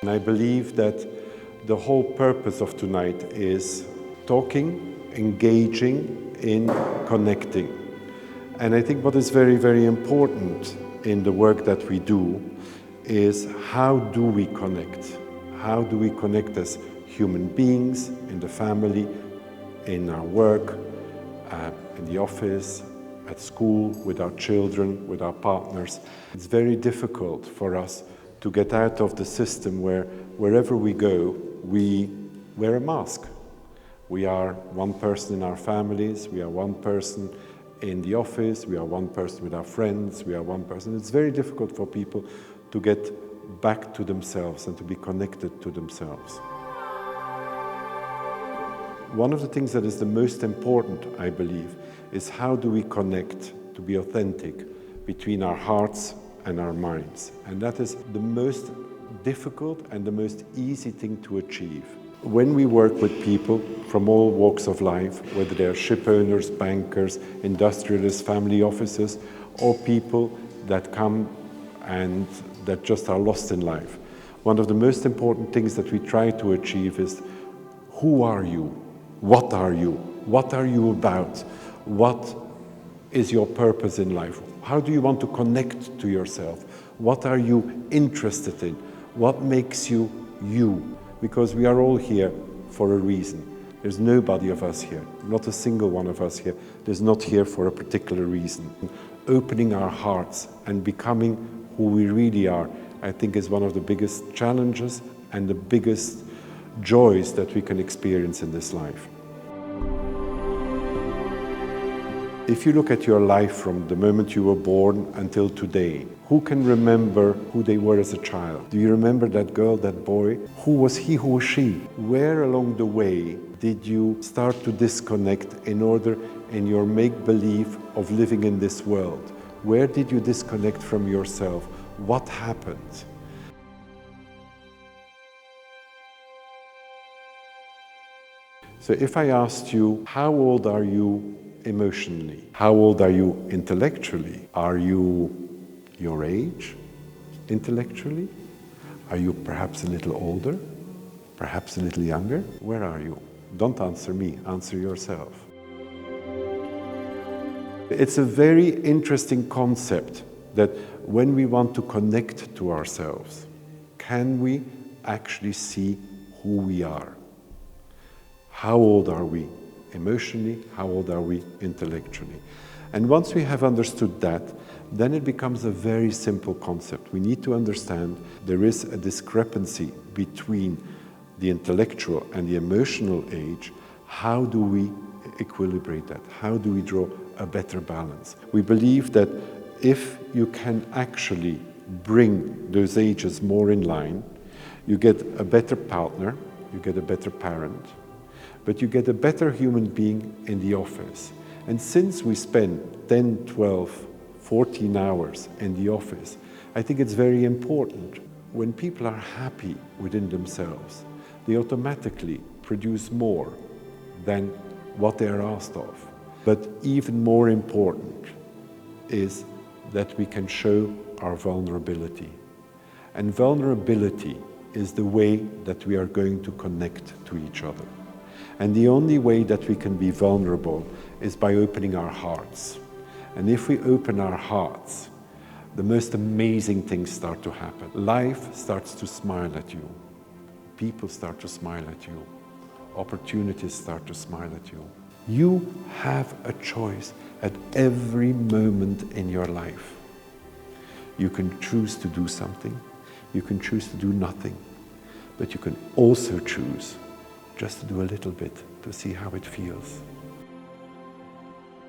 And I believe that the whole purpose of tonight is talking, engaging in connecting. And I think what is very, very important in the work that we do is how do we connect? How do we connect as human beings, in the family, in our work, in the office, at school, with our children, with our partners? It's very difficult for us to get out of the system where wherever we go, we wear a mask. We are one person in our families, we are one person in the office, we are one person with our friends, we are one person. It's very difficult for people to get back to themselves and to be connected to themselves. One of the things that is the most important, I believe, is how do we connect to be authentic between our hearts and our minds. And that is the most difficult and the most easy thing to achieve. When we work with people from all walks of life, whether they're ship owners, bankers, industrialists, family officers, or people that come and that just are lost in life, one of the most important things that we try to achieve is, who are you? What are you? What are you about? What is your purpose in life? How do you want to connect to yourself? What are you interested in? What makes you you? Because we are all here for a reason. There's nobody of us here, not a single one of us here. There's not here for a particular reason. Opening our hearts and becoming who we really are, I think, is one of the biggest challenges and the biggest joys that we can experience in this life. If you look at your life from the moment you were born until today, who can remember who they were as a child? Do you remember that girl, that boy? Who was he, who was she? Where along the way did you start to disconnect in your make-believe of living in this world? Where did you disconnect from yourself? What happened? So if I asked you, how old are you emotionally? How old are you intellectually? Are you your age intellectually? Are you perhaps a little older? Perhaps a little younger? Where are you? Don't answer me, answer yourself. It's a very interesting concept that when we want to connect to ourselves, can we actually see who we are? How old are we emotionally? How old are we intellectually? And once we have understood that, then it becomes a very simple concept. We need to understand there is a discrepancy between the intellectual and the emotional age. How do we equilibrate that? How do we draw a better balance? We believe that if you can actually bring those ages more in line, you get a better partner, you get a better parent, but you get a better human being in the office. And since we spend 10, 12, 14 hours in the office, I think it's very important. When people are happy within themselves, they automatically produce more than what they are asked of. But even more important is that we can show our vulnerability. And vulnerability is the way that we are going to connect to each other. And the only way that we can be vulnerable is by opening our hearts. And if we open our hearts, the most amazing things start to happen. Life starts to smile at you. People start to smile at you. Opportunities start to smile at you. You have a choice at every moment in your life. You can choose to do something. You can choose to do nothing. But you can also choose just to do a little bit to see how it feels.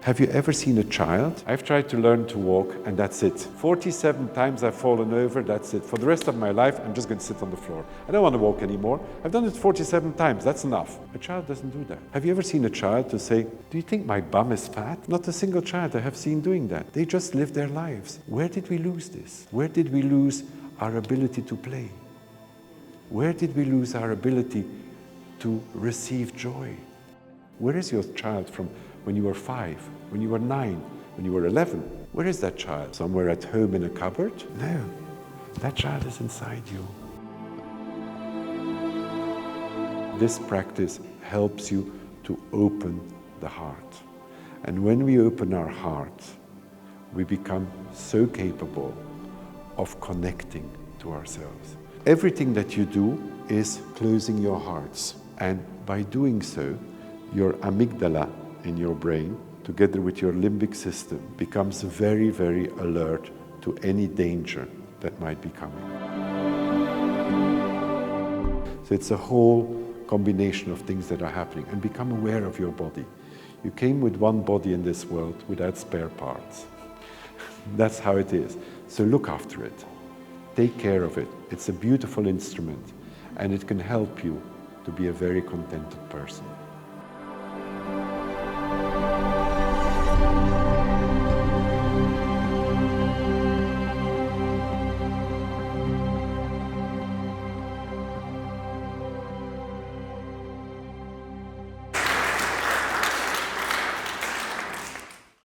Have you ever seen a child? I've tried to learn to walk and that's it. 47 times I've fallen over, that's it. For the rest of my life, I'm just going to sit on the floor. I don't want to walk anymore. I've done it 47 times, that's enough. A child doesn't do that. Have you ever seen a child to say, do you think my bum is fat? Not a single child I have seen doing that. They just live their lives. Where did we lose this? Where did we lose our ability to play? Where did we lose our ability to receive joy? Where is your child from when you were 5, when you were 9, when you were 11? Where is that child? Somewhere at home in a cupboard? No, that child is inside you. This practice helps you to open the heart. And when we open our heart, we become so capable of connecting to ourselves. Everything that you do is closing your hearts. And by doing so, your amygdala in your brain, together with your limbic system, becomes very, very alert to any danger that might be coming. So it's a whole combination of things that are happening, and become aware of your body. You came with one body in this world without spare parts. That's how it is. So look after it. Take care of it. It's a beautiful instrument, and it can help you to be a very contented person.